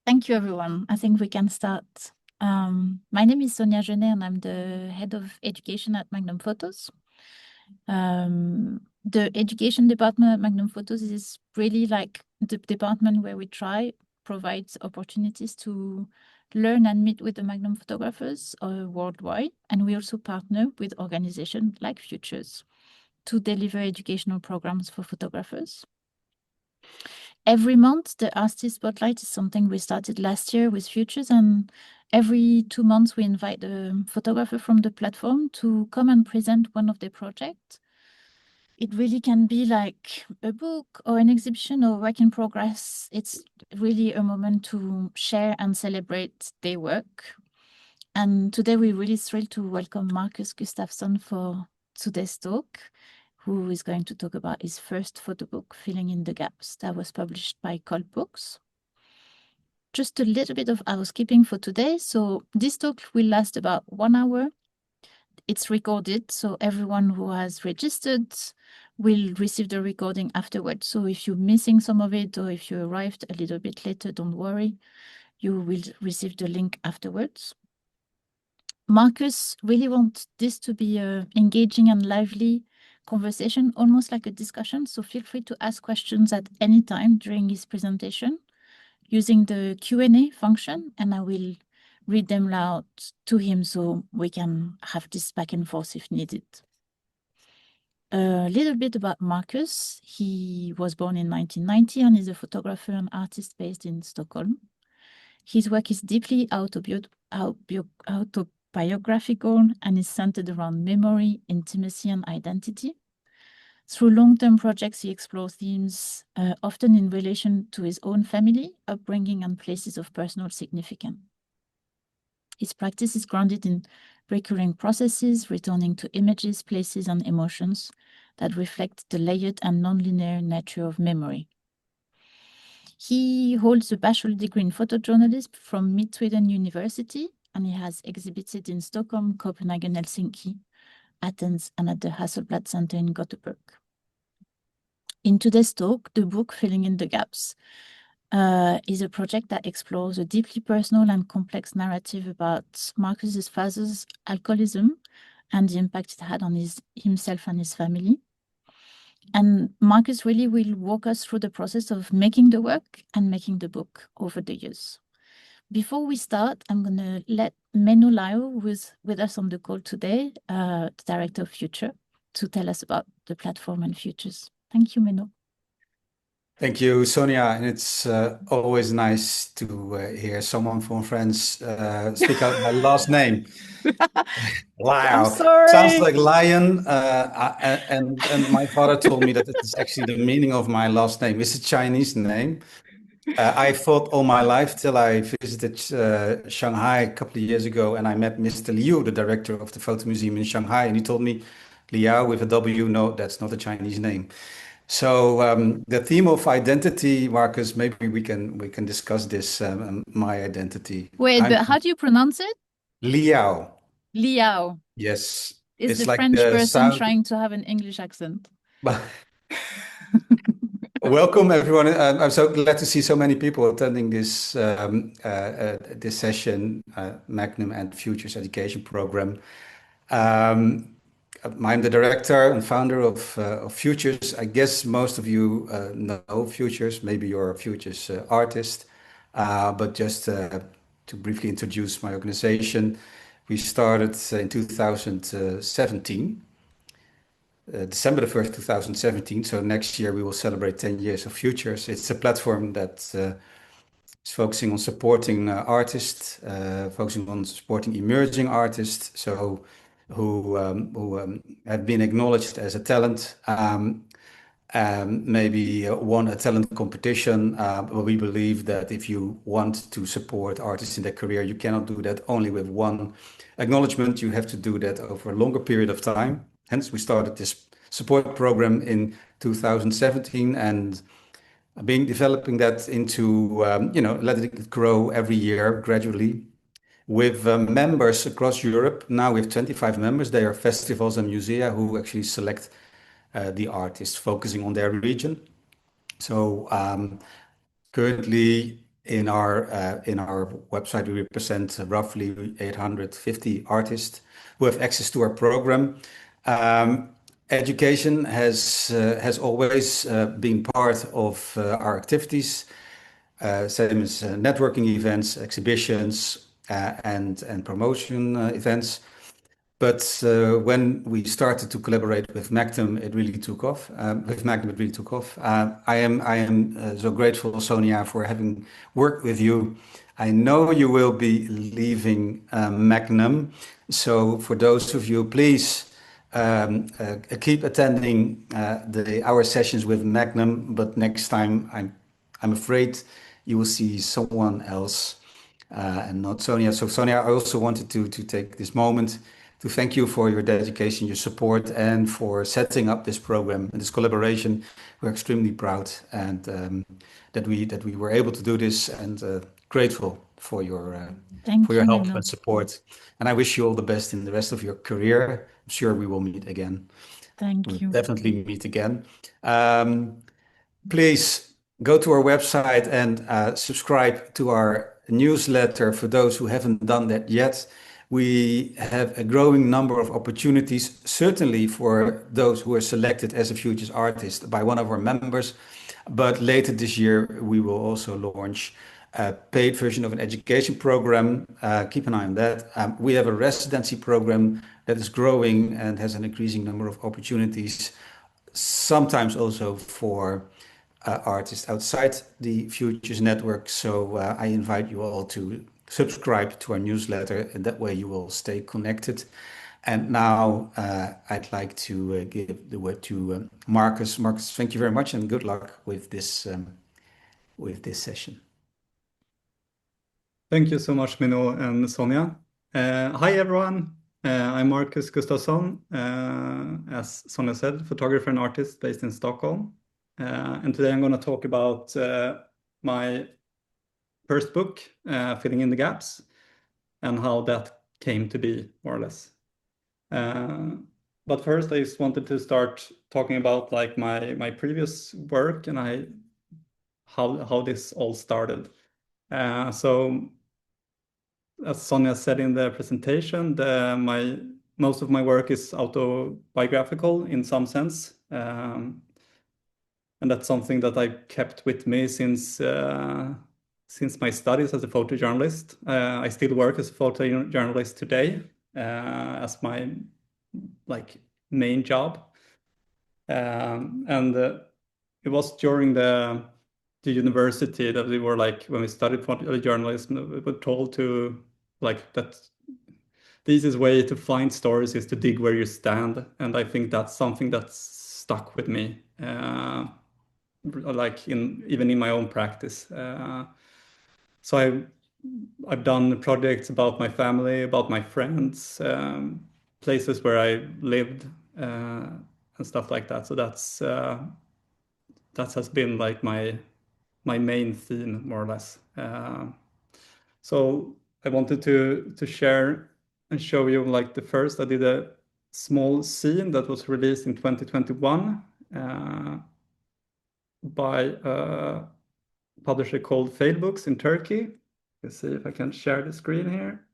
Thank you, everyone. I think we can start. My name is Sonia Genet, and I'm the head of education at Magnum Photos. The education department at Magnum Photos is really like the department where we provide opportunities to learn and meet with the Magnum photographers worldwide. And we also partner with organizations like Futures to deliver educational programs for photographers. Every month, the Artist Spotlight is something we started last year with Futures, and every 2 months we invite a photographer from the platform to come and present one of their projects. It really can be like a book or an exhibition or work in progress. It's really a moment to share and celebrate their work. And today we're really thrilled to welcome Marcus Gustafsson for today's talk, who is going to talk about his first photo book, Filling in the Gaps, that was published by Kultbooks. Just a little bit of housekeeping for today. So this talk will last about 1 hour. It's recorded, so everyone who has registered will receive the recording afterwards. So if you're missing some of it, or if you arrived a little bit later, don't worry. You will receive the link afterwards. Marcus really wants this to be an engaging and lively conversation, almost like a discussion. So feel free to ask questions at any time during his presentation using the Q&A function, and I will read them loud to him so we can have this back and forth if needed. A little bit about Marcus. He was born in 1990 and is a photographer and artist based in Stockholm. His work is deeply autobiographical and is centered around memory, intimacy, and identity. Through long-term projects, he explores themes often in relation to his own family, upbringing, and places of personal significance. His practice is grounded in recurring processes, returning to images, places, and emotions that reflect the layered and non-linear nature of memory. He holds a bachelor degree in photojournalism from Mid-Sweden University, and he has exhibited in Stockholm, Copenhagen, Helsinki, Athens, and at the Hasselblad Center in Gothenburg. In today's talk, the book Filling in the Gaps is a project that explores a deeply personal and complex narrative about Marcus's father's alcoholism and the impact it had on himself and his family. And Marcus really will walk us through the process of making the work and making the book over the years. Before we start, I'm going to let Menno Laiho, who's with us on the call today, the director of Future, to tell us about the platform and Futures. Thank you, Menno. Thank you, Sonia. And it's always nice to hear someone from France speak out my last name. I'm Wow. sorry. Sounds like lion. And my father told me that it is actually the meaning of my last name. It's a Chinese name. I thought all my life till I visited Shanghai a couple of years ago, and I met Mr. Liu, the director of the photo museum in Shanghai, and he told me, Liao with a W, no, that's not a Chinese name. So the theme of identity, Marcus, maybe we can discuss this. My identity. Wait, but how do you pronounce it? Liao. Liao. Yes, Is it's the like French the person sound. trying to have an English accent? Welcome, everyone. I'm so glad to see so many people attending this this session, Magnum and Futures Education Program. I'm the director and founder of Futures. I guess most of you know Futures. Maybe you're a Futures artist. But just to briefly introduce my organization, we started in 2017. December the 1st, 2017. So next year we will celebrate 10 years of Futures. It's a platform that is focusing on supporting artists, focusing on supporting emerging artists, so who have been acknowledged as a talent, maybe won a talent competition. But we believe that if you want to support artists in their career, you cannot do that only with one acknowledgement. You have to do that over a longer period of time. Hence, we started this support program in 2017 and been developing that into, letting it grow every year gradually with members across Europe. Now we have 25 members. They are festivals and musea who actually select the artists focusing on their region. So currently In our website, we represent roughly 850 artists who have access to our program. Education has always been part of our activities, same as networking events, exhibitions, and promotion events. But when we started to collaborate with Magnum, it really took off. I am so grateful, Sonia, for having worked with you. I know you will be leaving Magnum, so for those of you, please keep attending our sessions with Magnum. But next time, I'm afraid you will see someone else and not Sonia. So Sonia, I also wanted to take this moment to thank you for your dedication, your support, and for setting up this program and this collaboration. We're extremely proud and that we were able to do this, and grateful for Thank you, help and Magnum. support. And I wish you all the best in the rest of your career. I'm sure we will meet again. Thank We'll you. definitely meet again. Please go to our website and subscribe to our newsletter for those who haven't done that yet. We have a growing number of opportunities, certainly for those who are selected as a Futures artist by one of our members. But later this year, we will also launch a paid version of an education program. Keep an eye on that. We have a residency program that is growing and has an increasing number of opportunities, sometimes also for artists outside the Futures Network. So I invite you all to subscribe to our newsletter, and that way you will stay connected. And now I'd like to give the word to Marcus. Marcus, thank you very much, and good luck with this session. Thank you so much, Mino and Sonia. Hi, everyone. I'm Marcus Gustafsson, as Sonia said, photographer and artist based in Stockholm. And today I'm going to talk about my first book, Filling in the Gaps, and how that came to be, more or less. But first, I just wanted to start talking about like my previous work and how this all started. So, as Sonia said in the presentation, most of my work is autobiographical in some sense. And that's something that I kept with me since my studies as a photojournalist. I still work as a photojournalist today as my main job. And it was during the university that we were when we studied photojournalism, we were told to that the easiest way to find stories is to dig where you stand. And I think that's something that's stuck with me. Even in my own practice. So I've done projects about my family, about my friends, places where I lived, and stuff like that. So that has been like my main theme, more or less. So I wanted to share and show you I did a small scene that was released in 2021. By a publisher called Kultbooks in Turkey. Let's see if I can share the screen here.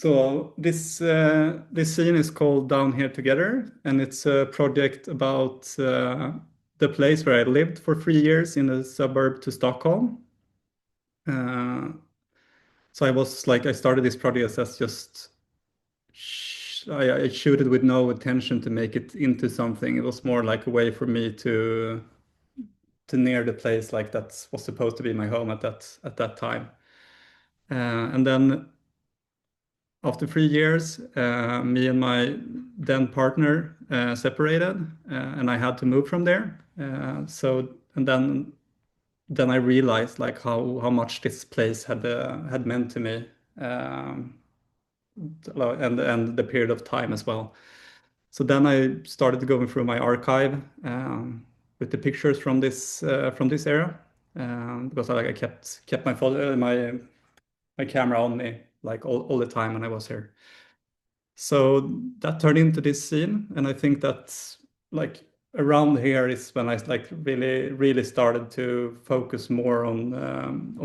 So this scene is called Down Here Together, and it's a project about the place where I lived for 3 years in a suburb to Stockholm. So I started this project as just I shoot it with no intention to make it into something. It was more like a way for me to near the place that was supposed to be my home at that time. And then after 3 years, me and my then partner separated, and I had to move from there. Then I realized how much this place had meant to me, and the period of time as well. So then I started going through my archive with the pictures from this era, because I kept my photo, my camera on me like all the time when I was here. So that turned into this scene, and I think that's like around here is when I like really started to focus more on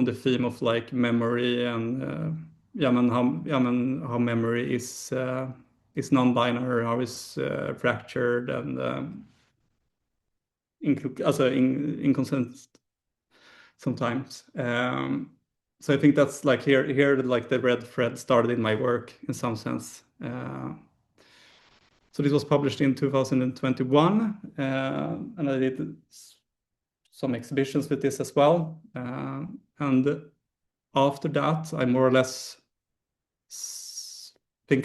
the theme of like memory and how memory is non-binary, how it's fractured and also inconsistent sometimes. So I think that's like here like the red thread started in my work in some sense. So this was published in 2021, and I did some exhibitions with this as well. And after that, I more or less think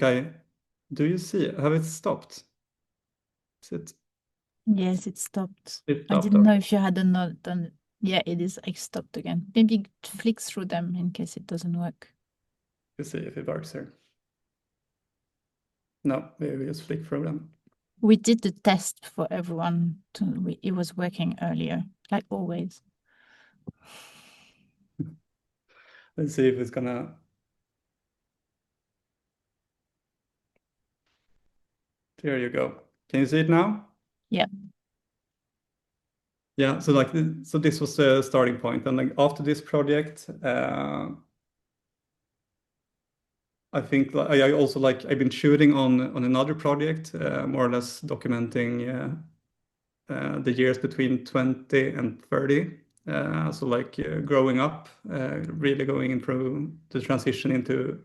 do you see it? Have it stopped? Is it? Yes, it stopped. It I stopped. didn't know if you had not done. Yeah, it is. I stopped again. Maybe flick through them in case it doesn't work. Let's see if it works here. No, we just flick through them. We did the test for everyone. It was working earlier, like always. Let's see if it's gonna. There you go. Can you see it now? Yeah. Yeah. So like, so this was the starting point, and like after this project, I think I also like I've been shooting on another project, more or less documenting the years between 20 and 30. So like growing up, really going into the transition into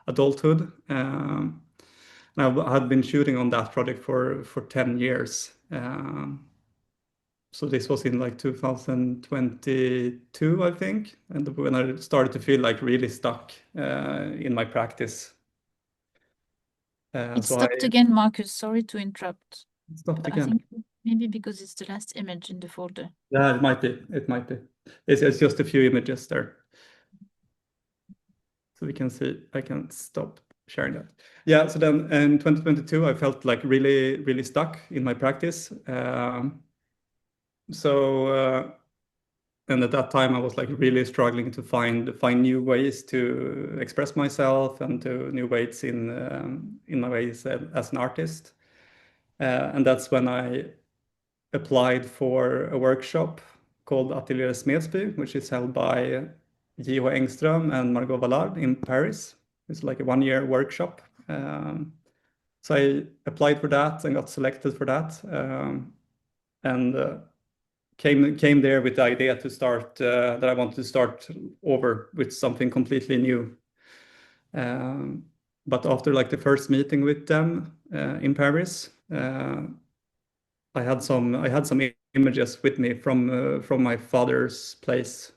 adulthood. I had been shooting on that project for 10 years. So this was in like 2022, I think, and when I started to feel like really stuck in my practice. It So stopped again, Marcus. Sorry to interrupt. stopped I again. think maybe because it's the last image in the folder. Yeah, it might be. It might be. It's just a few images there. So we can see, I can stop sharing that. Yeah, so then in 2022, I felt like really stuck in my practice. And at that time, I was like really struggling to find new ways to express myself and to new ways in my ways as an artist. And that's when I applied for a workshop called Atelier Smedsby, which is held by J.H. Engström and Margot Vallard in Paris. It's like a 1-year workshop. So I applied for that and got selected for that, and came there with the idea to start that I wanted to start over with something completely new. But after like the first meeting with them in Paris, I had some images with me from my father's place,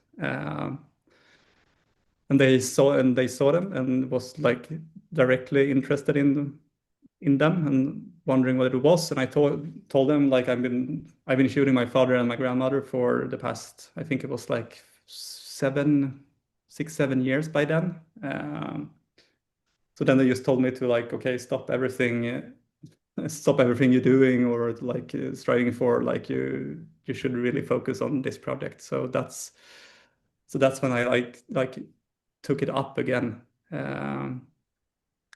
and they saw them and was like directly interested in them and wondering what it was. And I told them like I've been shooting my father and my grandmother for the past, I think it was like 7 years by then. So then they just told me to like, okay, stop everything you're doing, or like striving for, like you should really focus on this project. So that's when I like took it up again.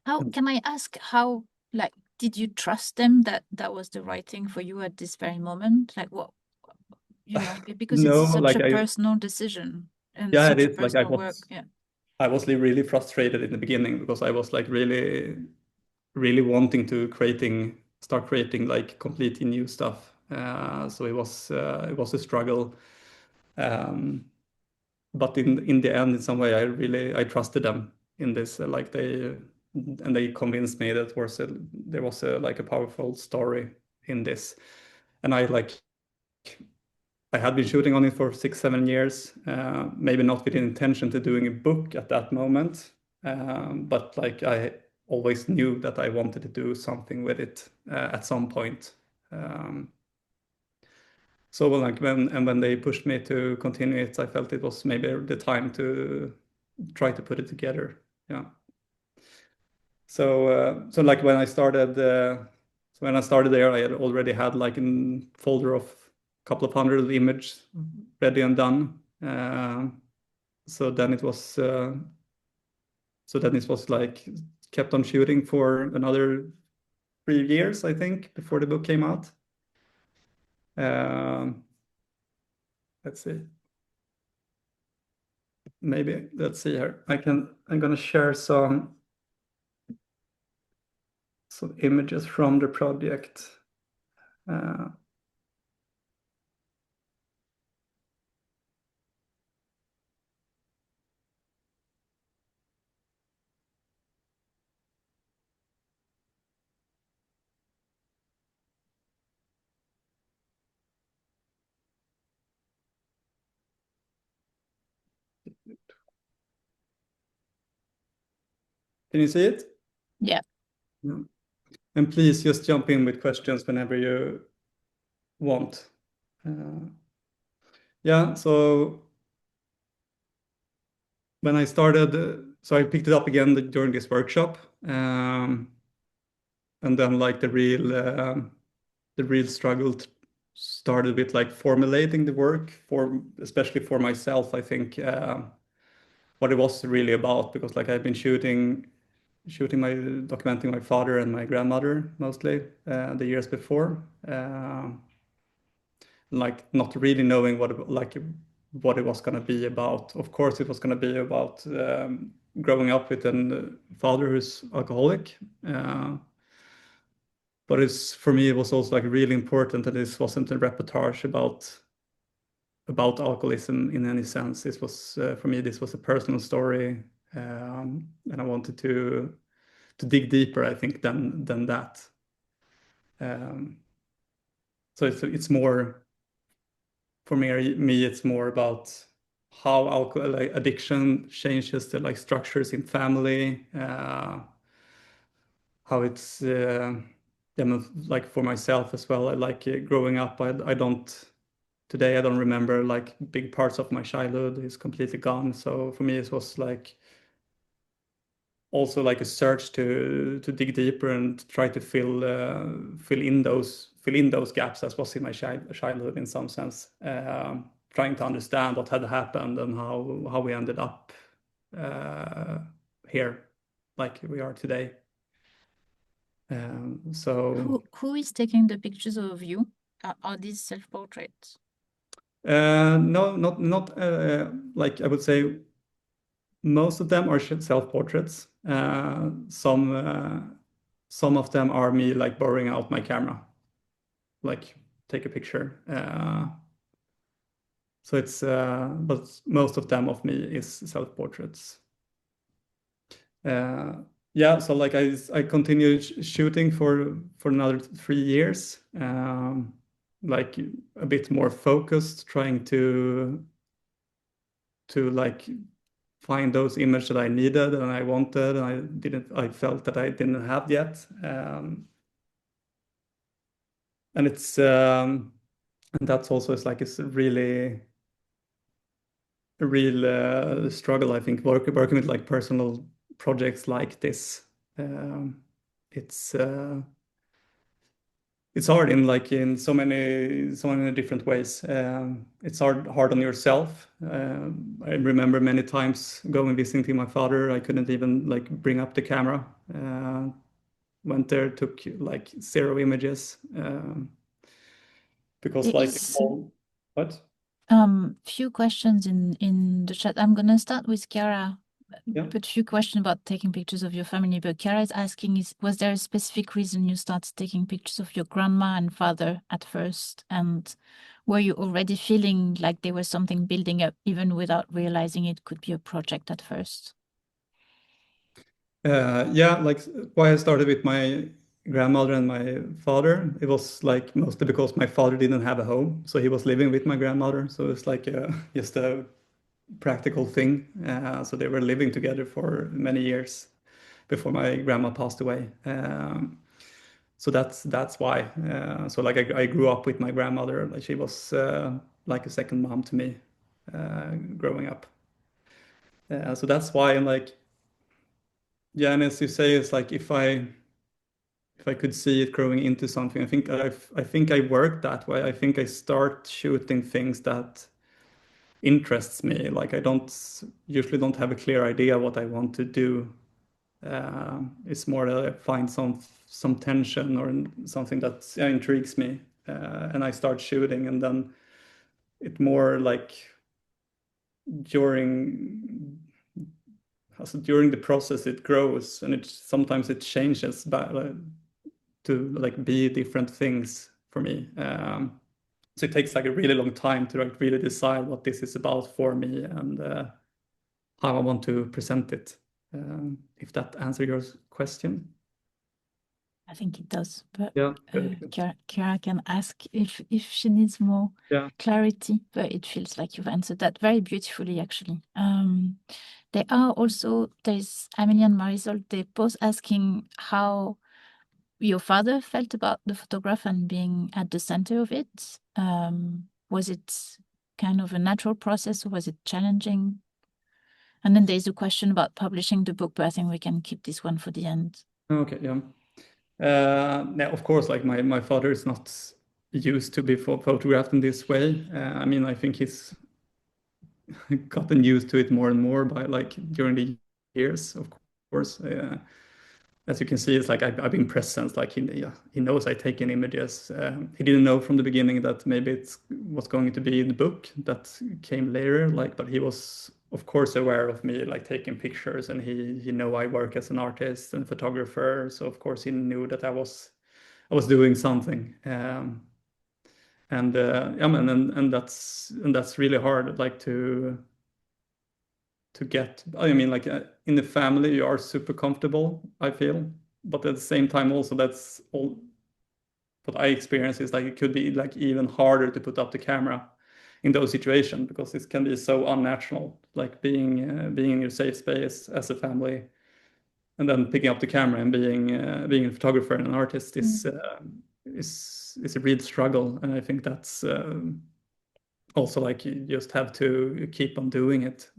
How can I ask how, like, did you trust them that that was the right thing for you at this very moment? Like, what, because No, it's such like a personal decision and yeah, it such a is like personal work. Yeah. I was really frustrated in the beginning because I was like really wanting to start creating like completely new stuff. So it was a struggle. But in the end, in some way, I trusted them in this. Like they convinced me that there was like a powerful story in this, and I had been shooting on it for 6-7 years, maybe not with the intention to doing a book at that moment, but like I always knew that I wanted to do something with it at some point. So like when they pushed me to continue it, I felt it was maybe the time to try to put it together. Yeah. So like when I started, So when I started there, I had already had like a folder of a couple of hundred images ready and done. So then it was like kept on shooting for another 3 years, I think, before the book came out. Let's see. Maybe let's see here. I'm gonna share some images from the project. Can you see it? Yeah. Yeah. And please just jump in with questions whenever you want. Yeah, so when I started, so I picked it up again during this workshop, and then like the real struggle started with like formulating the work especially for myself. I think what it was really about, because like I've been documenting my father and my grandmother mostly the years before. Like not really knowing what it was going to be about. Of course, it was going to be about growing up with a father who's alcoholic. But for me, it was also like really important that this wasn't a reportage about alcoholism in any sense. This was for me, this was a personal story, and I wanted to dig deeper, I think, than that. So it's more. For me, it's more about how alcohol addiction changes the like structures in family, how it's like for myself as well. I like growing up. I don't remember like big parts of my childhood. It's completely gone. So for me, it was like also like a search to dig deeper and try to fill in those gaps as was in my childhood in some sense, trying to understand what had happened and how we ended up here like we are today. So who is taking the pictures of you? Are these self-portraits? no, not like I would say most of them are self-portraits. Some of them are me like borrowing out my camera, like take a picture. So it's but most of them of me is self-portraits. Yeah, so like I continued shooting for another 3 years, like a bit more focused, trying to like find those images that I needed and I wanted and I felt that I didn't have yet. And it's and that's also it's really a real struggle, I think, working with like personal projects like this. It's hard in so many different ways. It's hard on yourself. I remember many times going visiting my father. I couldn't even like bring up the camera. Went there, took like 0 images because like what? Few questions in the chat. I'm gonna start with Chiara. Yeah. But few questions about taking pictures of your family. But Chiara is asking, was there a specific reason you started taking pictures of your grandma and father at first? And were you already feeling like there was something building up, even without realizing it could be a project at first? Yeah, like why I started with my grandmother and my father, it was like mostly because my father didn't have a home, so he was living with my grandmother. So it's like just a practical thing. So they were living together for many years before my grandma passed away. So that's why. So like I grew up with my grandmother. Like she was like a second mom to me growing up. So that's why I'm like, yeah, and as you say, it's like if I could see it growing into something. I think I work that way. I think I start shooting things that interests me. Like I usually don't have a clear idea what I want to do. It's more that I find some tension or something that intrigues me, and I start shooting, and then it more like during during the process it grows, and sometimes it changes to like be different things for me. So it takes like a really long time to like really decide what this is about for me and how I want to present it. If that answers your question. I think it does, but Yeah, good. Kira can ask if she needs more Yeah. clarity, but it feels like you've answered that very beautifully, actually. There's Amelie and Marisol, they both asking how your father felt about the photograph and being at the center of it. Was it kind of a natural process or was it challenging? And then there's a question about publishing the book, but I think we can keep this one for the end. Okay, yeah. Now, of course, like my father is not used to be photographed in this way. I mean, I think he's gotten used to it more and more by like during the years, of course. As you can see, it's like I've been present. Like he knows I take in images. He didn't know from the beginning that maybe it was going to be in the book that came later. Like, but he was of course aware of me like taking pictures, and he know I work as an artist and photographer. So of course he knew that I was doing something. And that's really hard. Like to get. I mean, like in the family, you are super comfortable, I feel, but at the same time, also that's all. What I experience is like it could be like even harder to put up the camera in those situations because it can be so unnatural, like being in your safe space as a family, and then picking up the camera and being a photographer and an artist is a real struggle, and I think that's also like you just have to keep on doing it.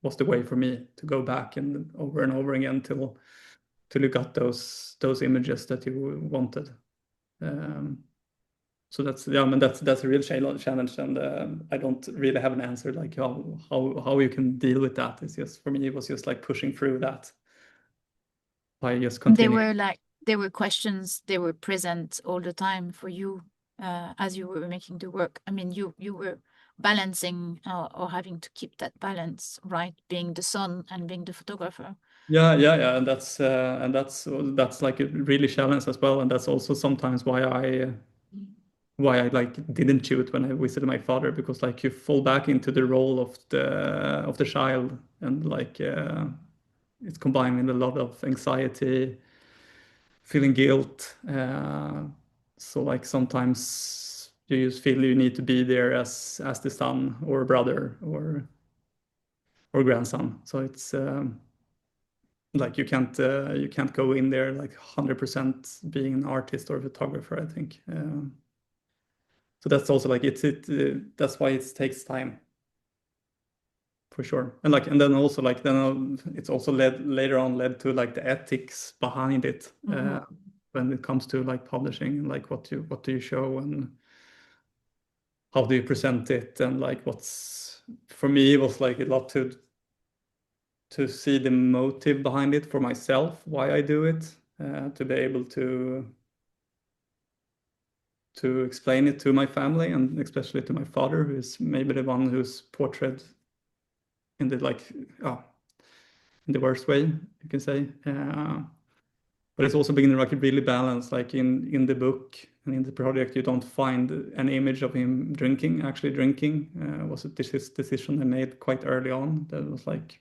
Was the way for me to go back and over again till you got those images that you wanted. So that's I mean that's a real challenge, and I don't really have an answer like how you can deal with that. It's just for me it was just like pushing through that by just continuing. There were questions, they were present all the time for you as you were making the work. I mean, you were balancing or having to keep that balance, right? Being the son and being the photographer. Yeah, and that's like a really challenge as well, and that's also sometimes why I like didn't shoot when I visited my father, because like you fall back into the role of the child, and like it's combined with a lot of anxiety, feeling guilt. So like sometimes you just feel you need to be there as the son or brother or grandson. So it's like you can't go in there like 100% being an artist or a photographer, I think. So that's also like that's why it takes time for sure. And then also like it's also led to like the ethics behind it when it comes to like publishing, and like what do you show and how do you present it, and like what's for me it was like a lot to see the motive behind it for myself, why I do it, to be able to explain it to my family, and especially to my father, who's maybe the one who's portrayed in the like in the worst way, you can say. But it's also been like really balanced. Like in the book and in the project, you don't find an image of him actually drinking. Was a decision I made quite early on. That was like,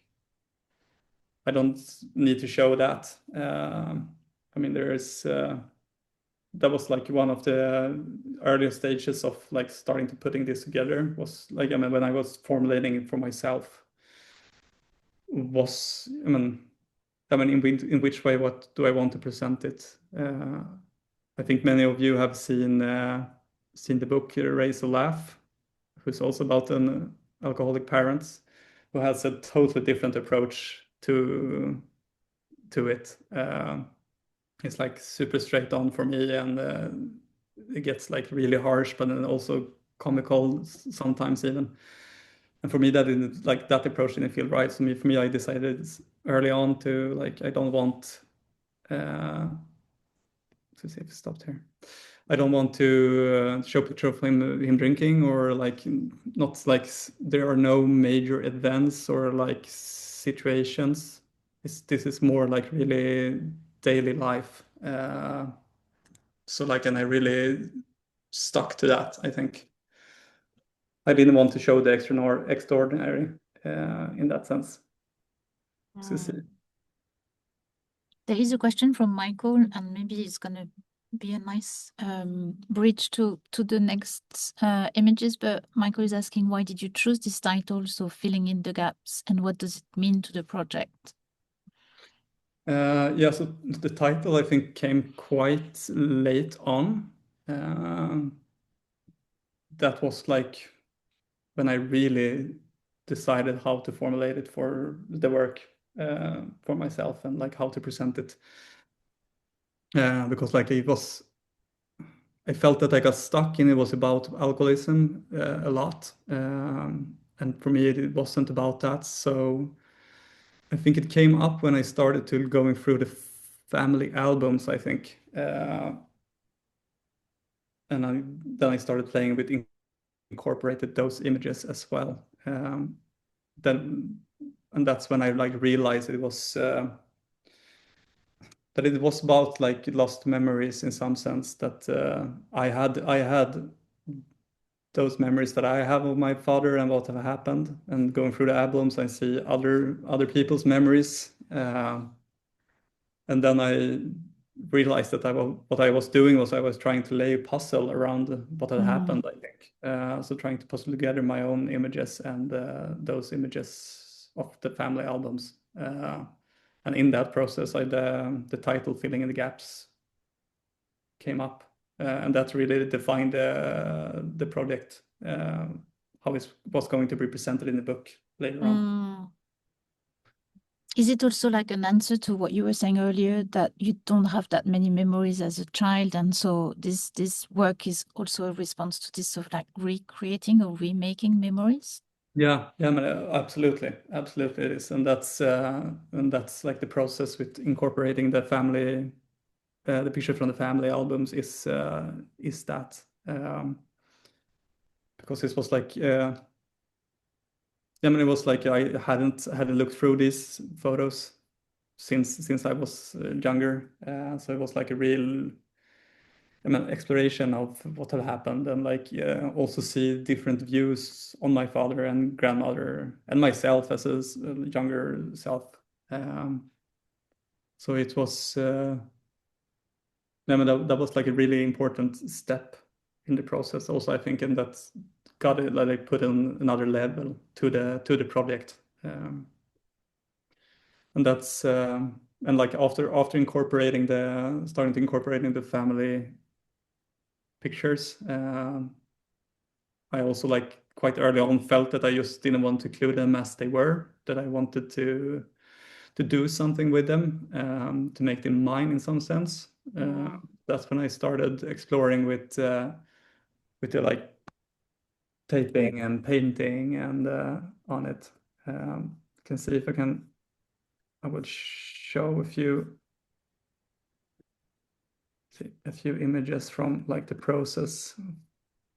I don't need to show that. I mean, that was like one of the earliest stages of like starting to putting this together. Was like, I mean, when I was formulating it for myself, was in which way, what do I want to present it? I think many of you have seen the book Raise a Laugh, who's also about an alcoholic parents who has a totally different approach to it. It's like super straight on for me, and it gets like really harsh, but then also comical sometimes even. And for me, that didn't, like, that approach didn't feel right. So for me, I decided early on to, like, I don't want to see if it stopped here. I don't want to show picture of him drinking, or like, not like there are no major events or like situations. This is more like really daily life. So like, and I really stuck to that. I think I didn't want to show the extraordinary in that sense. So see. There is a question from Michael, and maybe it's going to be a nice bridge to the next images. But Michael is asking, why did you choose this title, so filling in the gaps, and what does it mean to the project? Yeah, so the title, I think, came quite late on. That was like when I really decided how to formulate it for the work for myself, and like how to present it. Because like I felt that I got stuck, and it was about alcoholism a lot. And for me, it wasn't about that. So I think it came up when I started to going through the family albums, I think. And then I started playing with, incorporated those images as well. And that's when I like realized it was that it was about like lost memories in some sense, that I had those memories that I have of my father and what have happened, and going through the albums I see other people's memories, and then I realized that what I was doing was I was trying to lay a puzzle around what had happened, I think. So trying to puzzle together my own images and those images of the family albums. And in that process, the title "Filling in the Gaps" came up, and that really defined the project, how it was going to be presented in the book later on. Is it also like an answer to what you were saying earlier, that you don't have that many memories as a child, and so this work is also a response to this sort of like recreating or remaking memories? Yeah, I mean, absolutely it is, and that's like the process with incorporating the family, the pictures from the family albums is that, because it was like, I mean, it was like I hadn't looked through these photos since I was younger, so it was like a real, I mean, exploration of what had happened, and like also see different views on my father and grandmother and myself as a younger self. So it was, I mean, that was like a really important step in the process. Also, I think, and that's got it, like put in another level to the project, and that's and like after starting to incorporating the family pictures. I also like quite early on felt that I just didn't want to include them as they were, that I wanted to do something with them, to make them mine in some sense. That's when I started exploring with the like taping and painting and on it. Can see if I would show a few images from like the process.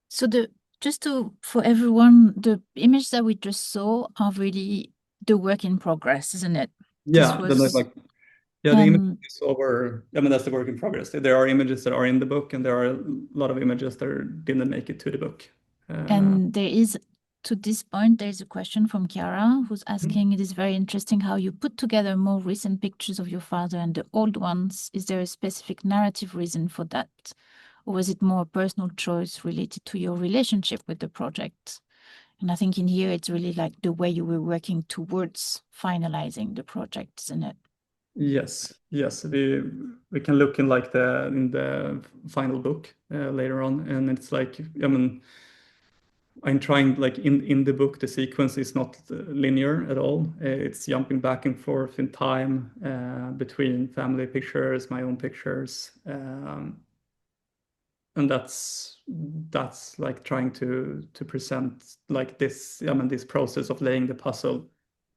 So for everyone, the image that we just saw are really the work in progress, isn't it? Yeah, then there's like, yeah, the images over, I mean, that's the work in progress. There are images that are in the book, and there are a lot of images that didn't make it to the book. And there is, to this point, there's a question from Chiara who's asking, it is very interesting how you put together more recent pictures of your father and the old ones. Is there a specific narrative reason for that? Or was it more a personal choice related to your relationship with the project? And I think in here, it's really like the way you were working towards finalizing the project, isn't it? Yes. We can look in like in the final book later on, and it's like, I mean, I'm trying, like in the book, the sequence is not linear at all. It's jumping back and forth in time between family pictures, my own pictures, and that's like trying to present like this. I mean, this process of laying the puzzle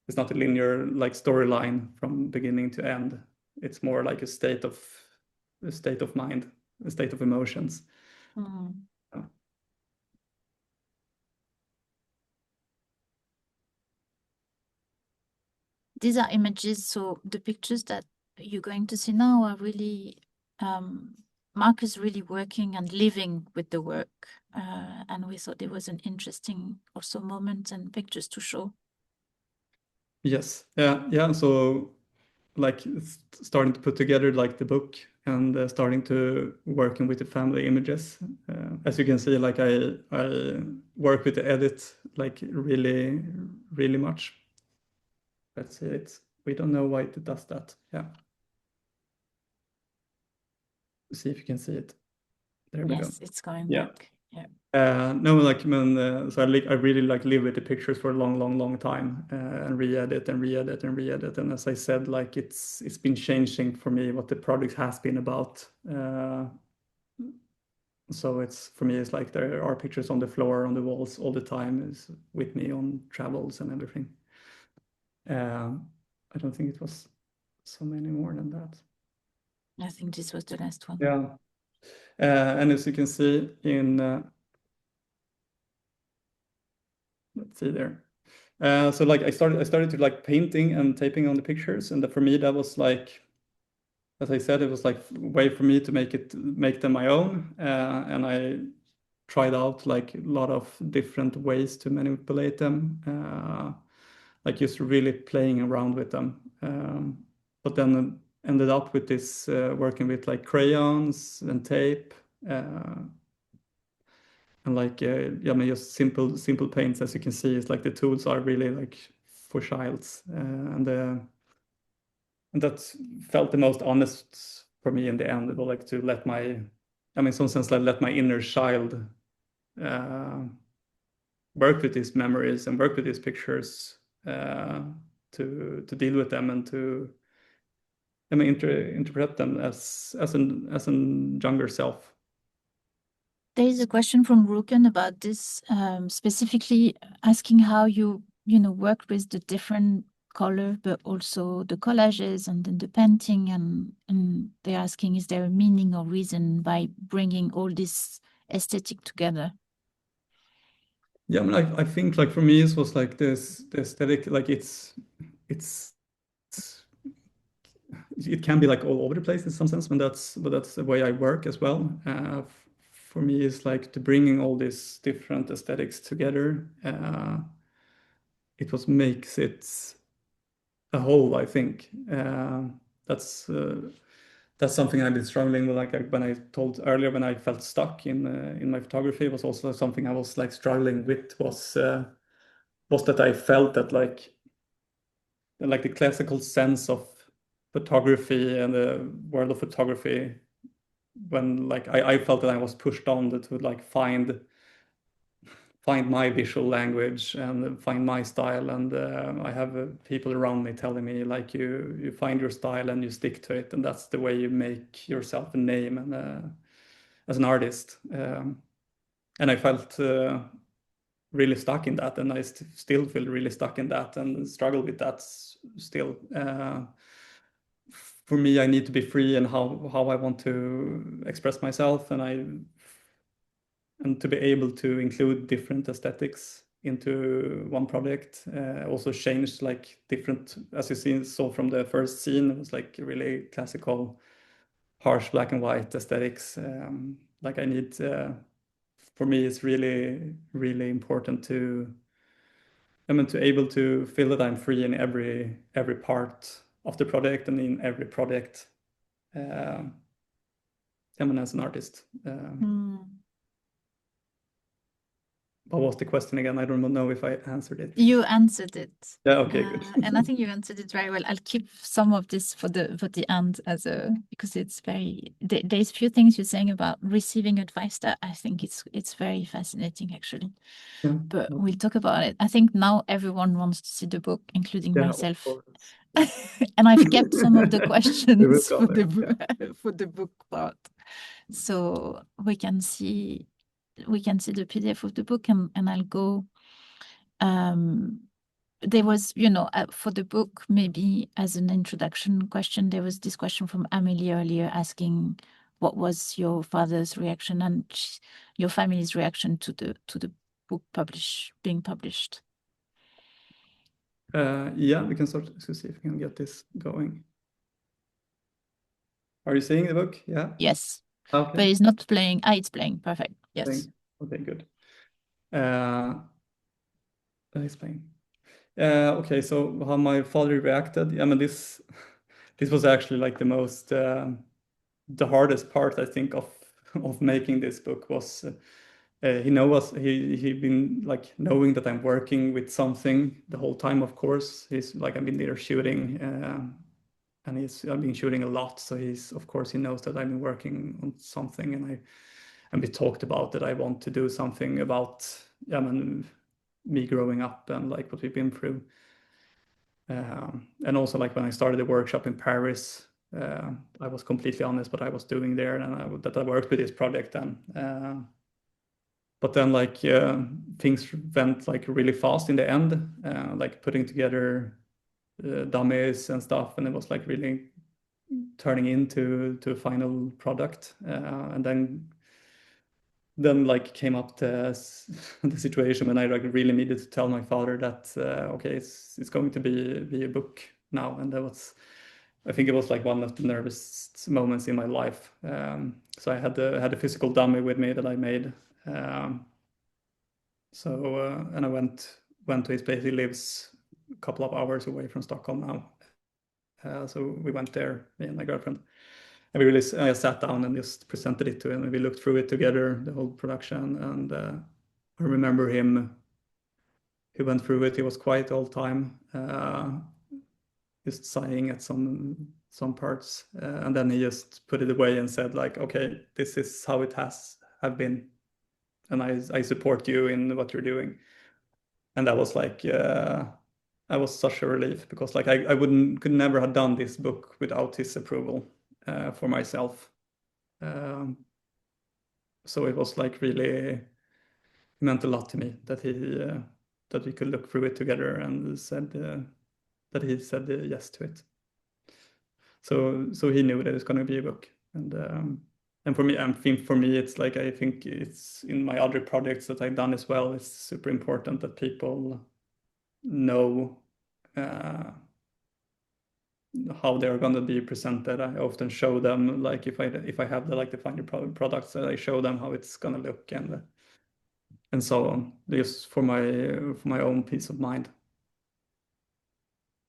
is not a linear like storyline from beginning to end. It's more like a state of mind, a state of emotions. These are images, so the pictures that you're going to see now are really, Mark is really working and living with the work. And we thought it was an interesting also moment and pictures to show. Yes, yeah. So like starting to put together like the book and starting to working with the family images. As you can see, like I work with the edit like really, really much. Let's see it. We don't know why it does that. Yeah. See if you can see it. There we go. Yes, it's going Yeah. back. Yeah. No, like so I really like live with the pictures for a long time and re-edit, and as I said, like it's been changing for me what the project has been about. So it's for me, it's like there are pictures on the floor, on the walls all the time, is with me on travels and everything. I don't think it was so many more than that. I think this was the last one. Yeah. And as you can see in let's see there. So like I started to like painting and taping on the pictures, and for me that was like, as I said, it was like a way for me to make them my own, and I tried out like a lot of different ways to manipulate them, like just really playing around with them. But then ended up with this working with like crayons and tape. And like yeah, I mean, just simple paints. As you can see, it's like the tools are really like for childs, and that felt the most honest for me in the end. It was like to let my, I mean, in some sense, like let my inner child work with these memories and work with these pictures, to deal with them and to, I mean, interpret them as an younger self. There is a question from Ruken about this, specifically asking how you work with the different color, but also the collages and then the painting, and they're asking, is there a meaning or reason by bringing all this aesthetic together? Yeah, I mean, I think like for me it was like this, the aesthetic, like it can be like all over the place in some sense, but that's the way I work as well. For me, it's like to bringing all these different aesthetics together. It was makes it a whole. I think that's something I've been struggling with. Like when I told earlier, when I felt stuck in my photography, was also something I was like struggling with. Was that I felt that like the classical sense of photography and the world of photography, when like I felt that I was pushed on to like find my visual language and find my style, and I have people around me telling me like you find your style and you stick to it, and that's the way you make yourself a name and as an artist, and I felt really stuck in that, and I still feel really stuck in that and struggle with that still. For me, I need to be free in how I want to express myself, and to be able to include different aesthetics into one project. Also changed like different, as you saw from the first scene, it was like really classical, harsh black and white aesthetics. Like I need, for me, it's really, really important to, I mean, to able to feel that I'm free in every part of the project and in every project. I mean, as an artist. what was the question again? I don't know if I answered it. You answered it. Yeah, okay, good. And I think you answered it very well. I'll keep some of this for the end because it's very there's few things you're saying about receiving advice that I think it's very fascinating actually. Yeah. But we'll talk about it. I think now everyone wants to see the book, including Yeah, of myself. course. And I've kept some of the We will questions come for there, for the book part. So we can see the PDF of the book and I'll go. There was, for the book, maybe as an introduction question, there was this question from Amelie earlier asking what was your father's reaction and your family's reaction to the book being published. Yeah, we can start to see if we can get this going. Are you seeing the book? Yeah. Yes. Okay. But it's not playing. It's playing. Perfect. Yes. Playing. Okay, good. It's playing. Okay, so how my father reacted. I mean, this was actually like the most the hardest part, I think, of making this book was he been like knowing that I'm working with something the whole time. Of course, he's like I've been there shooting, and I've been shooting a lot. So of course he knows that I've been working on something, and we talked about that I want to do something about me growing up and like what we've been through. And also like when I started the workshop in Paris, I was completely honest what I was doing there and that I worked with this project then. But then like things went like really fast in the end, like putting together dummies and stuff, and it was like really turning into a final product. And then like came up the situation when I like really needed to tell my father that okay, it's going to be a book now, and I think it was like one of the nervous moments in my life. So I had a physical dummy with me that I made. And I went to his place. He lives a couple of hours away from Stockholm now. So we went there, me and my girlfriend. And we really sat down and just presented it to him. And we looked through it together, the whole production. And I remember he went through it. He was quiet all the time, just sighing at some parts. And then he just put it away and said like, okay, this is how it have been. And I support you in what you're doing. And that was like, I was such a relief because like I could never have done this book without his approval for myself. So it was like really, it meant a lot to me that we could look through it together and said that he said yes to it. So he knew that it's going to be a book, and for me, it's like I think it's in my other projects that I've done as well. It's super important that people know how they're going to be presented. I often show them like if I have the final products, that I show them how it's going to look and so on, just for my own peace of mind.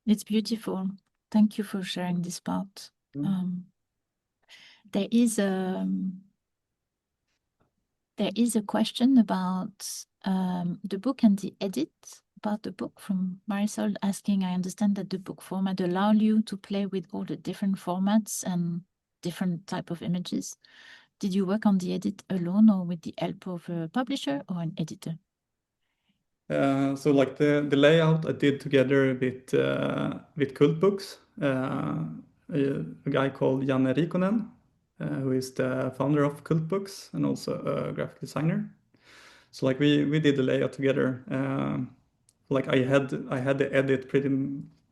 It's beautiful. Thank you for sharing this part. There is a question about the book and the edit about the book from Marisol asking, I understand that the book format allows you to play with all the different formats and different type of images. Did you work on the edit alone or with the help of a publisher or an editor? So like the layout I did together with Kultbooks, a guy called Janne Rikonen, who is the founder of Kultbooks and also a graphic designer. So like we did the layout together. Like I had the edit pretty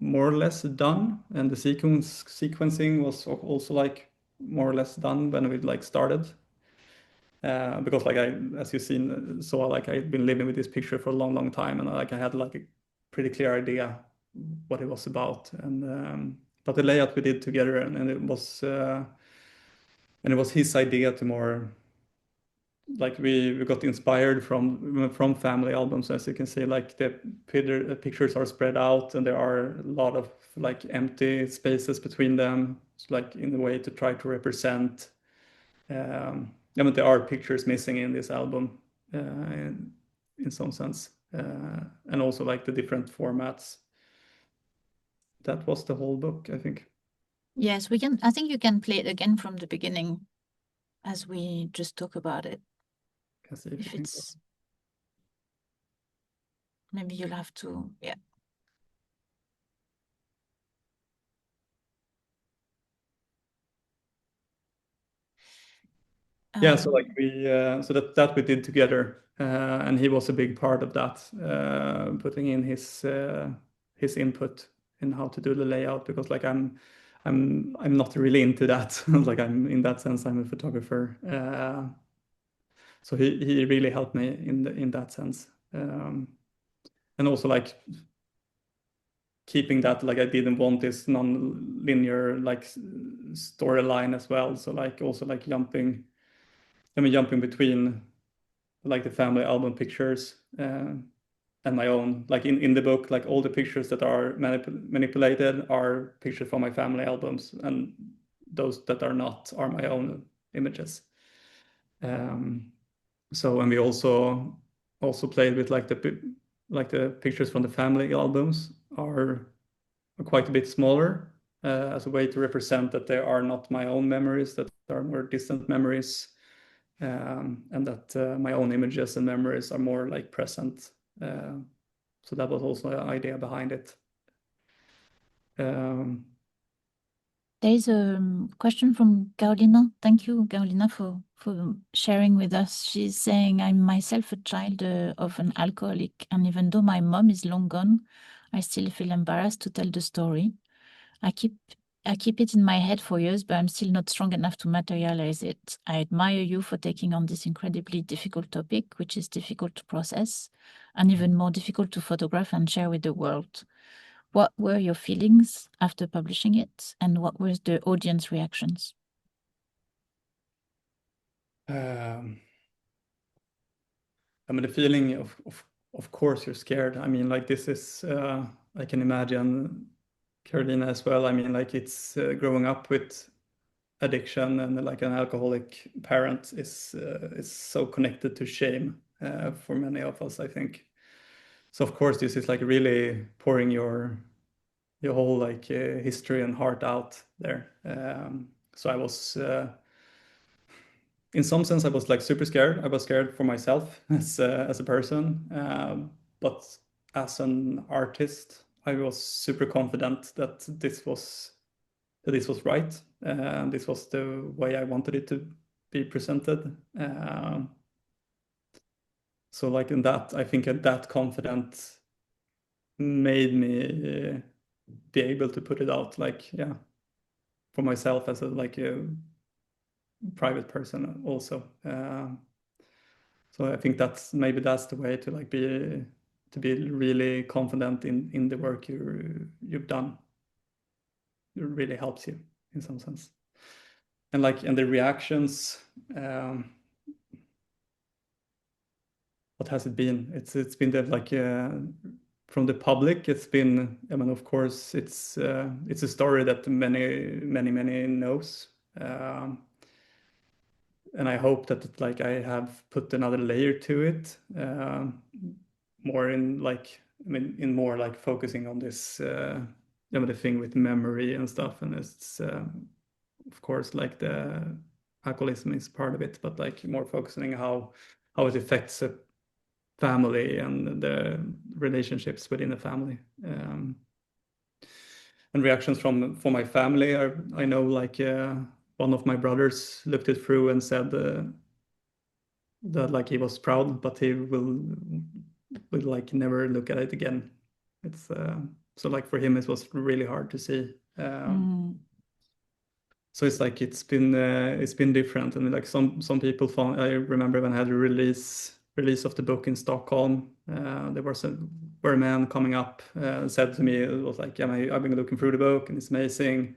more or less done, and the sequencing was also like more or less done when we like started. Because like as you've seen, like I've been living with this picture for a long time, and like I had like a pretty clear idea what it was about, and but the layout we did together, and it was his idea to more like we got inspired from family albums, as you can see, like the pictures are spread out and there are a lot of like empty spaces between them, like in a way to try to represent there are pictures missing in this album in some sense, and also like the different formats. That was the whole book, I think. Yes, we can. I think you can play it again from the beginning as we just talk about it. Can see if If you can go. it's maybe you'll have to, yeah. Yeah, so like we so that we did together, and he was a big part of that, putting in his input in how to do the layout, because like I'm not really into that. Like I'm in that sense I'm a photographer, so he really helped me in that sense, and also like keeping that, like I didn't want this non-linear like storyline as well. So like also like jumping between like the family album pictures and my own, like in the book, like all the pictures that are manipulated are pictures from my family albums, and those that are not are my own images. So, and we also played with like the pictures from the family albums are quite a bit smaller, as a way to represent that they are not my own memories, that are more distant memories, and that my own images and memories are more like present. So that was also an idea behind it. There's a question from Carolina. Thank you, Carolina, for sharing with us. She's saying, I'm myself a child of an alcoholic, and even though my mom is long gone, I still feel embarrassed to tell the story. I keep it in my head for years, but I'm still not strong enough to materialize it. I admire you for taking on this incredibly difficult topic, which is difficult to process and even more difficult to photograph and share with the world. What were your feelings after publishing it, and what were the audience reactions? I mean, the feeling of course you're scared. I mean, like this is I can imagine Carolina as well. I mean, like it's growing up with addiction, and like an alcoholic parent is so connected to shame for many of us, I think. So of course this is like really pouring your whole like history and heart out there. So I was in some sense I was like super scared. I was scared for myself as a person, but as an artist I was super confident that this was right, and this was the way I wanted it to be presented. So like in that, I think that confidence made me be able to put it out, like, yeah, for myself as a like a private person also. So I think that's the way to like be really confident in the work you've done. It really helps you in some sense. And like, and the reactions, what has it been? It's been that like from the public, it's been, I mean, of course, it's a story that many knows, and I hope that like I have put another layer to it, more in like, I mean, in more like focusing on this, you know, the thing with memory and stuff, and it's of course like the alcoholism is part of it, but like more focusing how it affects a family and the relationships within the family, and reactions from my family are, I know, like one of my brothers looked it through and said that like he was proud, but he will like never look at it again. It's so like for him it was really hard to see. So it's like it's been different, and like some people found. I remember when I had a release of the book in Stockholm, there was a man coming up and said to me, it was like, yeah, I've been looking through the book and it's amazing,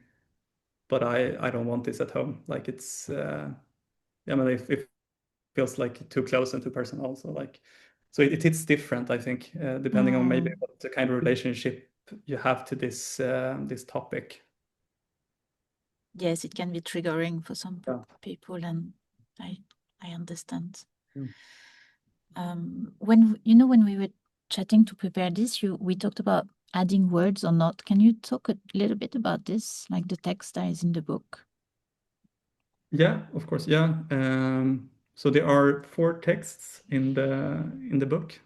but I don't want this at home. Like it's yeah, I mean, it feels like too close and too personal. So like, so it hits different, I think, depending on maybe what the kind of relationship you have to this this topic. Yes, it can be triggering for some Yeah. people, and I understand. when we were chatting to prepare this, we talked about adding words or not. Can you talk a little bit about this, like the text that is in the book? Yeah, of course. Yeah. So there are 4 texts in the book,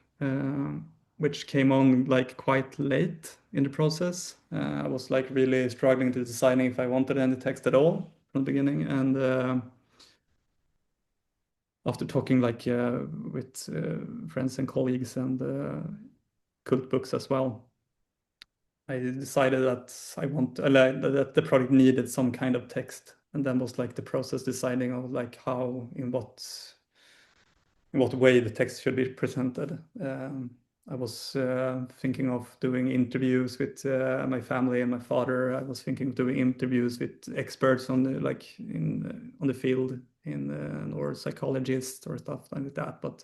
which came on like quite late in the process. I was like really struggling to deciding if I wanted any text at all from the beginning, and after talking like with friends and colleagues and Kultbooks as well, I decided that that the project needed some kind of text, and then was like the process deciding of like how in what way the text should be presented. I was thinking of doing interviews with my family and my father. I was thinking of doing interviews with experts on the field or psychologists or stuff like that. But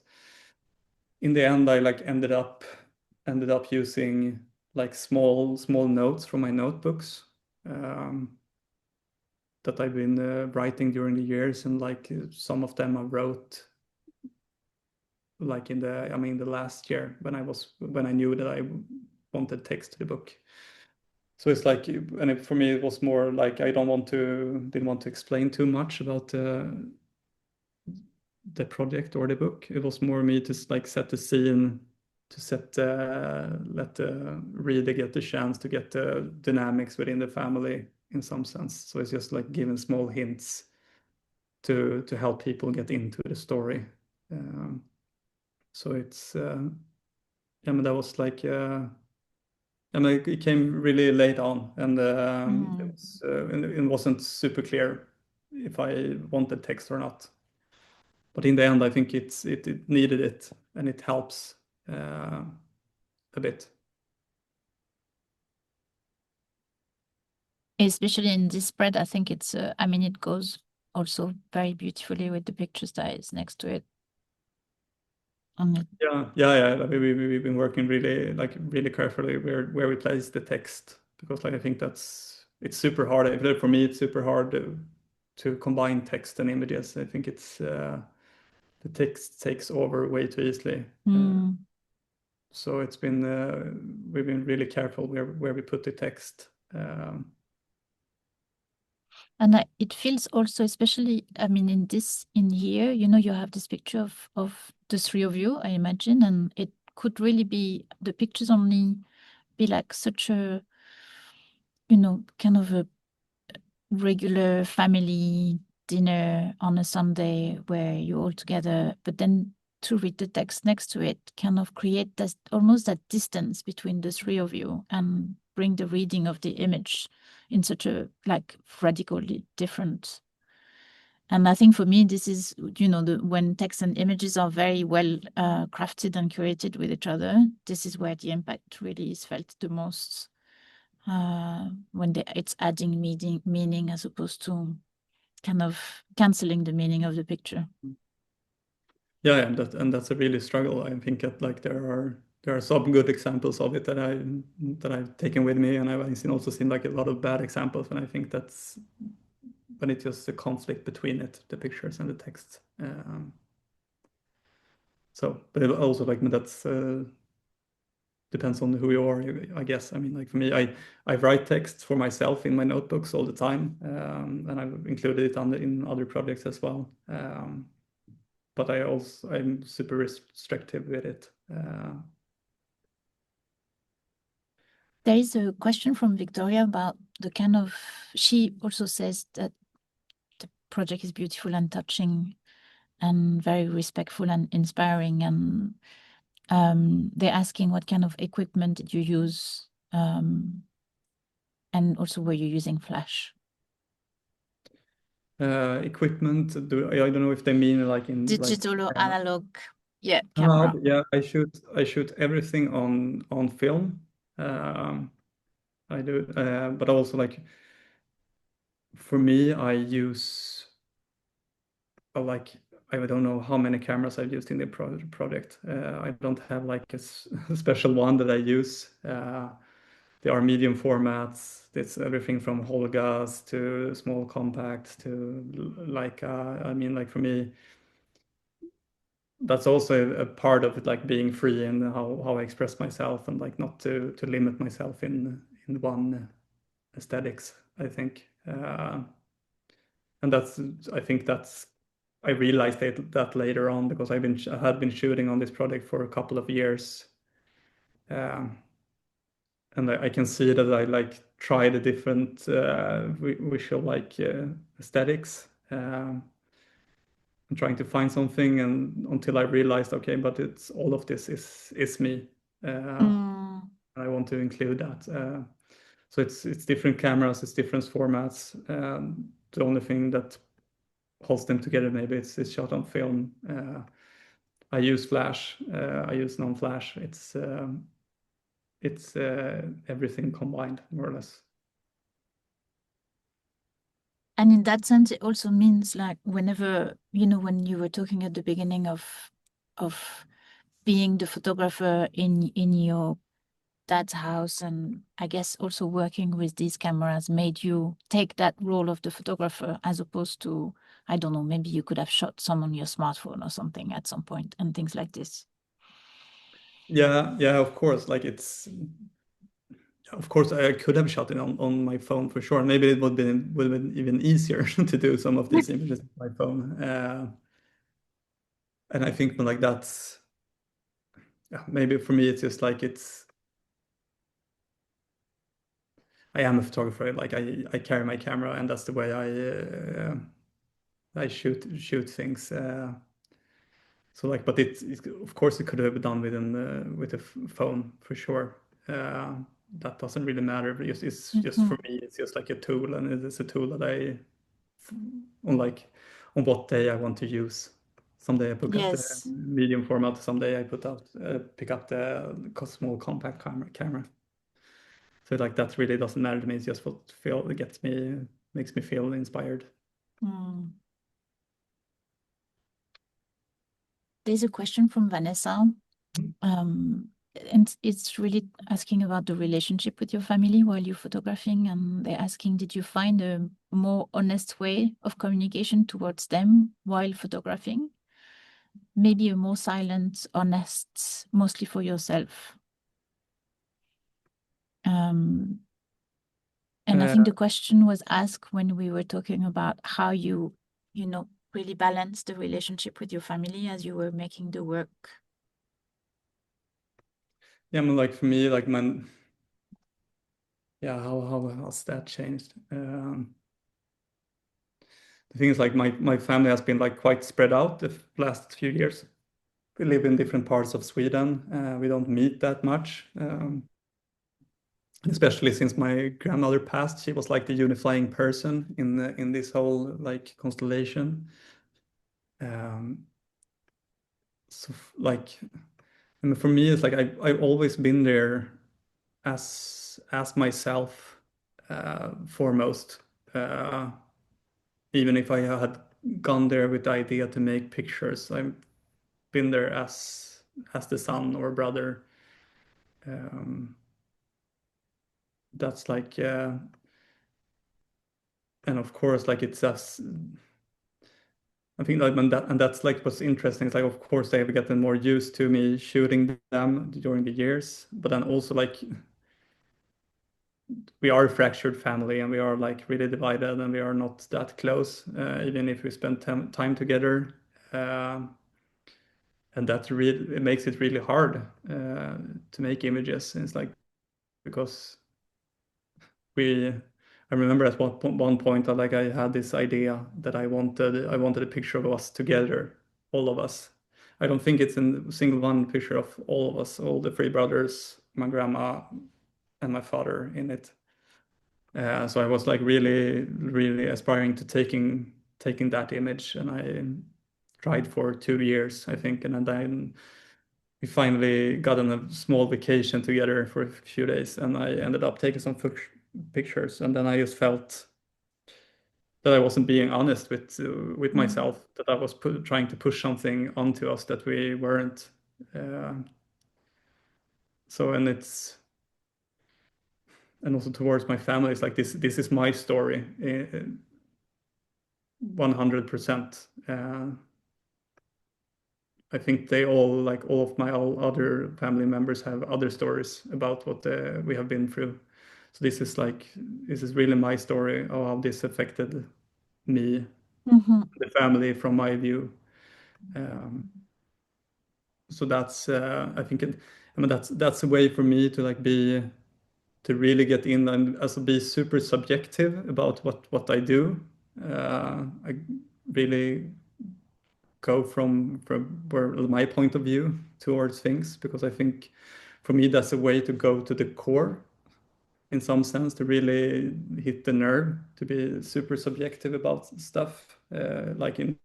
in the end, I like ended up using like small notes from my notebooks that I've been writing during the years, and like some of them I wrote like in the last year when I knew that I wanted text to the book. So it's like, and for me it was more like I didn't want to explain too much about the project or the book. It was more me to like set the scene, to let the reader get the chance to get the dynamics within the family in some sense. So it's just like giving small hints to help people get into the story. So it's yeah, but that was like I mean, it came really late on, and it wasn't super clear if I wanted text or not. But in the end, I think it needed it, and it helps a bit. Especially in this spread, I think it's I mean, it goes also very beautifully with the pictures that is next to it. Yeah. Like, we've been working really carefully where we place the text, because like I think it's super hard. For me, it's super hard to combine text and images. I think it's the text takes over way too easily. So we've been really careful where we put the text. And it feels also, especially, I mean, in here, you have this picture of the 3 of you, I imagine, and it could really be, the pictures only be like such a, kind of a regular family dinner on a Sunday where you're all together, but then to read the text next to it kind of create almost that distance between the 3 of you and bring the reading of the image in such a like radically different. And I think for me, this is, when text and images are very well crafted and curated with each other, this is where the impact really is felt the most. When it's adding meaning as opposed to kind of canceling the meaning of the picture. Yeah, and that's a really struggle. I think that like there are some good examples of it that I've taken with me, and I've also seen like a lot of bad examples, and I think that's when it's just a conflict between the pictures and the text. But it also like that's depends on who you are, I guess. I mean, like for me, I write texts for myself in my notebooks all the time, and I've included it in other projects as well. But I'm super restrictive with it. There is a question from Victoria about the kind of, she also says that the project is beautiful and touching and very respectful and inspiring, and they're asking what kind of equipment did you use, and also were you using flash? Equipment, I don't know if they mean like in digital or analog. Yeah, camera. Yeah, I shoot everything on film. I do, but also like for me, I use like I don't know how many cameras I've used in the project. I don't have like a special one that I use. There are medium formats. It's everything from Holgas to small compacts to like I mean, like for me, that's also a part of it, like being free and how I express myself, and like not to limit myself in one aesthetics, I think. And I think that's I realized that later on, because I had been shooting on this project for a couple of years, um, and I can see that I like tried a different visual like aesthetics. I'm trying to find something, and until I realized, okay, but it's all of this is me. I want to include that. So it's different cameras, it's different formats. The only thing that holds them together, maybe it's shot on film. I use flash. I use non-flash. It's everything combined, more or less. And in that sense, it also means like whenever, when you were talking at the beginning of being the photographer in your dad's house, and I guess also working with these cameras made you take that role of the photographer, as opposed to, I don't know, maybe you could have shot some on your smartphone or something at some point and things like this. Yeah, of course. Like of course, I could have shot it on my phone for sure. Maybe it would have been even easier to do some of these images on my phone. And I think like that's, yeah, maybe for me, it's just like I am a photographer. Like I carry my camera, and that's the way I shoot things. So like, but of course it could have been done with a phone for sure. That doesn't really matter. But it's just for me, it's just like a tool, and it is a tool that on what day I want to use. Someday I pick up the Yes. medium format. Someday I pick up the small compact camera. So like that really doesn't matter to me. It's just what makes me feel inspired. There's a question from Vanessa. And it's really asking about the relationship with your family while you're photographing. And they're asking, did you find a more honest way of communication towards them while photographing? Maybe a more silent, honest, mostly for yourself. And I think the question was asked when we were talking about how you really balance the relationship with your family as you were making the work. Yeah, I mean, like for me, like how has that changed? The thing is, like my family has been like quite spread out the last few years. We live in different parts of Sweden. We don't meet that much. Especially since my grandmother passed, she was like the unifying person in this whole like constellation. So like, I mean, for me, it's like I've always been there as myself foremost. Even if I had gone there with the idea to make pictures, I've been there as the son or brother. That's like, and of course, like it's as I think like and that's like what's interesting. It's like of course they've gotten more used to me shooting them during the years, but then also like we are a fractured family, and we are like really divided, and we are not that close, even if we spend time together. And that really it makes it really hard to make images. And it's like because I remember at one point I had this idea that I wanted a picture of us together, all of us. I don't think it's a single one picture of all of us, all the three brothers, my grandma, and my father in it. So I was like really, really aspiring to taking that image, and I tried for 2 years, I think, and then we finally got on a small vacation together for a few days, and I ended up taking some pictures, and then I just felt that I wasn't being honest with myself, that I was trying to push something onto us that we weren't. So and also towards my family, it's like this is my story, 100%. I think they all, like all of my all other family members, have other stories about what we have been through. So this is really my story of how this affected me, the family, from my view. So that's I think that's a way for me to to really get in and also be super subjective about what I do. I really go from where my point of view towards things, because I think for me that's a way to go to the core in some sense, to really hit the nerve, to be super subjective about stuff. Like in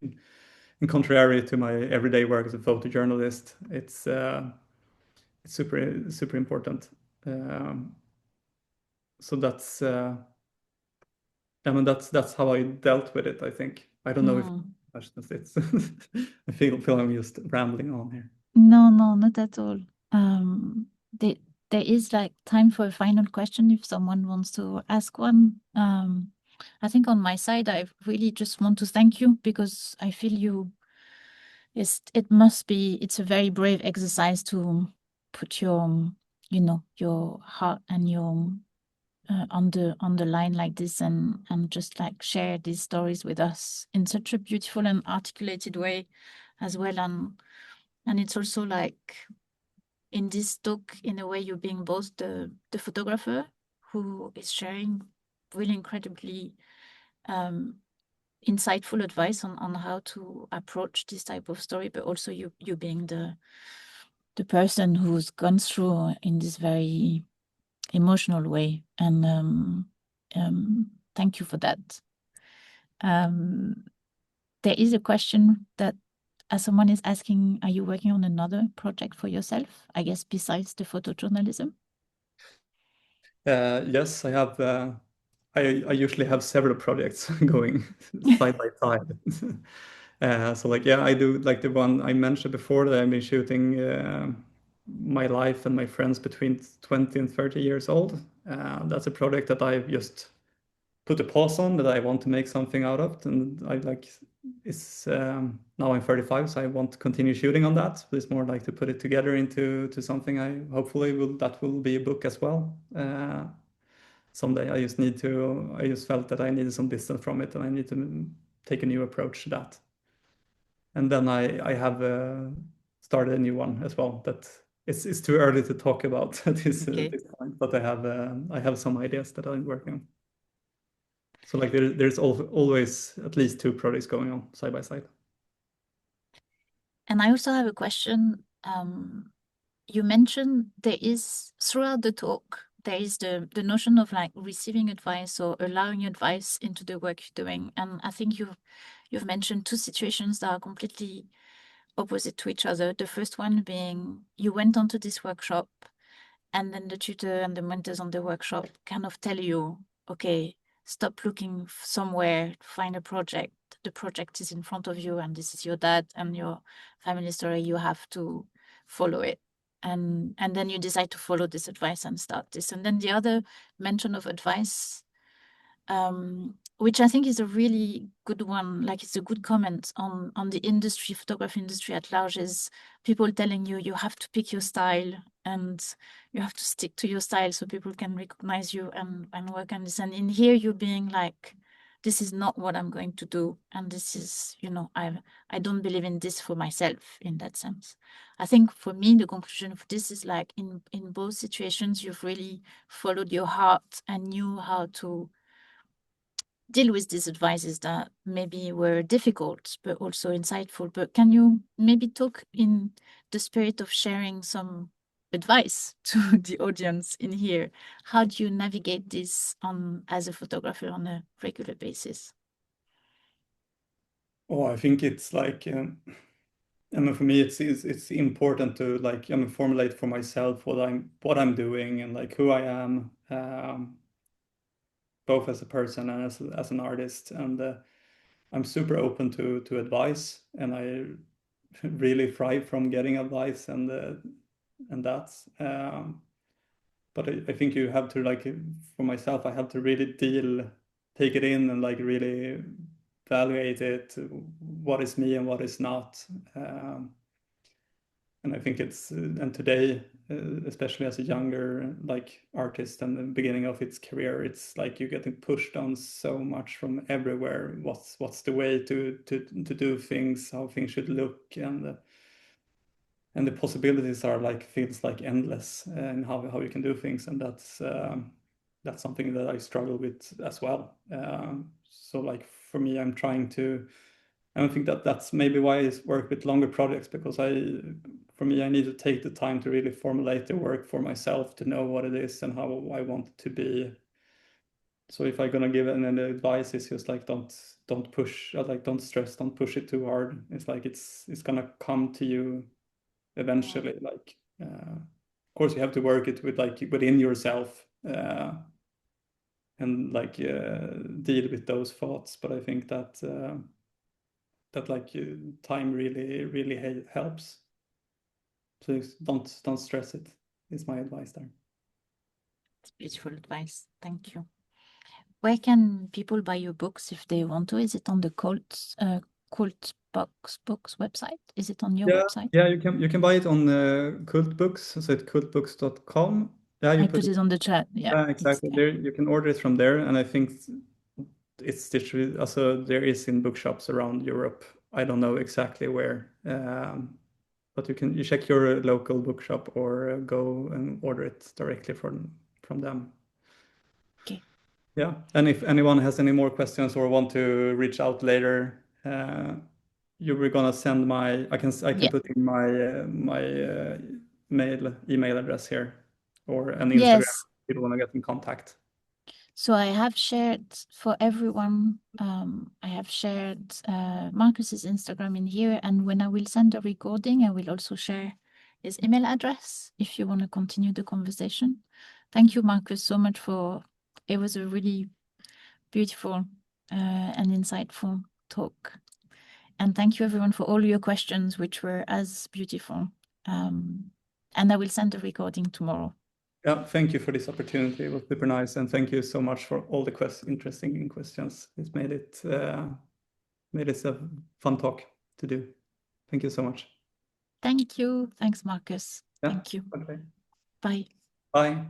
contrary to my everyday work as a photojournalist, it's super important. So that's that's how I dealt with it, I think. I don't know if it's I feel I'm just rambling on here. No, not at all. There, there is like time for a final question if someone wants to ask one. I think on my side, I really just want to thank you, because I feel it's a very brave exercise to put your, your heart and your on the line like this, and just like share these stories with us in such a beautiful and articulated way as well. And it's also like in this talk, in a way, you're being both the photographer who is sharing really incredibly insightful advice on how to approach this type of story, but also you being the person who's gone through in this very emotional way. And thank you for that. There is a question that someone is asking, are you working on another project for yourself, I guess, besides the photojournalism? Yes, I have. I usually have several projects going side by side. So like, yeah, I do like the one I mentioned before, that I've been shooting my life and my friends between 20 and 30 years old. That's a project that I've just put a pause on, that I want to make something out of. And I like, it's now I'm 35, so I want to continue shooting on that. But it's more like to put it together into something I hopefully that will be a book as well. Someday. I just felt that I needed some distance from it, and I need to take a new approach to that. And then I have started a new one as well, that it's too early to talk about at this point, but I have some ideas that I'm working on. So like there's always at least two projects going on side by side. And I also have a question. You mentioned there is, throughout the talk, there is the notion of like receiving advice or allowing advice into the work you're doing. And I think you've mentioned two situations that are completely opposite to each other. The first one being you went onto this workshop, and then the tutor and the mentors on the workshop kind of tell you, okay, stop looking somewhere, find a project. The project is in front of you, and this is your dad and your family story. You have to follow it. And then you decide to follow this advice and start this. And then the other mention of advice, which I think is a really good one, like it's a good comment on the industry, photography industry at large, is people telling you you have to pick your style and you have to stick to your style so people can recognize you and work on this. And in here you're being like, this is not what I'm going to do. And this is, I don't believe in this for myself in that sense. I think for me, the conclusion of this is like in both situations, you've really followed your heart and knew how to deal with these advices that maybe were difficult, but also insightful. But can you maybe talk in the spirit of sharing some advice to the audience in here? How do you navigate this as a photographer on a regular basis? Oh, I think it's like, I mean, for me, it's important to like, formulate for myself what I'm doing and like who I am, both as a person and as an artist. And I'm super open to advice, and I really thrive from getting advice and that. But I think you have to like, for myself, I have to really take it in and like really evaluate it, what is me and what is not. And I think it's and today, especially as a younger like artist and the beginning of its career, it's like you're getting pushed on so much from everywhere. What's the way to do things, how things should look, and the possibilities are like feels like endless, and how you can do things, and that's something that I struggle with as well. So like for me, I'm trying to. I don't think that's maybe why I work with longer projects, because for me, I need to take the time to really formulate the work for myself to know what it is and how I want it to be. So if I'm gonna give any advice, it's just like don't push, like don't stress, don't push it too hard. It's like it's gonna come to you eventually. Like of course you have to work it with like within yourself and like deal with those thoughts. But I think that like time really helps. Please don't stress it, is my advice there. It's beautiful advice. Thank you. Where can people buy your books if they want to? Is it on the Kultbooks website? Is it on your website? Yeah, you can buy it on Kultbooks. So it's kultbooks.com. Yeah, I put it on the chat. Yeah, exactly. There you can order it from there, and I think it's distributed. Also, there is in bookshops around Europe. I don't know exactly where, but you check your local bookshop or go and order it directly from them. Okay. Yeah, and if anyone has any more questions or want to reach out later, you were gonna send I can put in my email address here, or an Instagram. Yes. If people want to get in contact. So I have shared for everyone, I have shared Marcus's Instagram in here, and when I will send the recording, I will also share his email address if you want to continue the conversation. Thank you, Marcus, so much it was a really beautiful and insightful talk. And thank you everyone for all your questions, which were as beautiful. And I will send the recording tomorrow. Yeah, thank you for this opportunity. It was super nice, and thank you so much for all the interesting questions. It's made it a fun talk to do. Thank you so much. Thank you. Thanks, Marcus. Yeah, thank you. okay. Bye. Bye.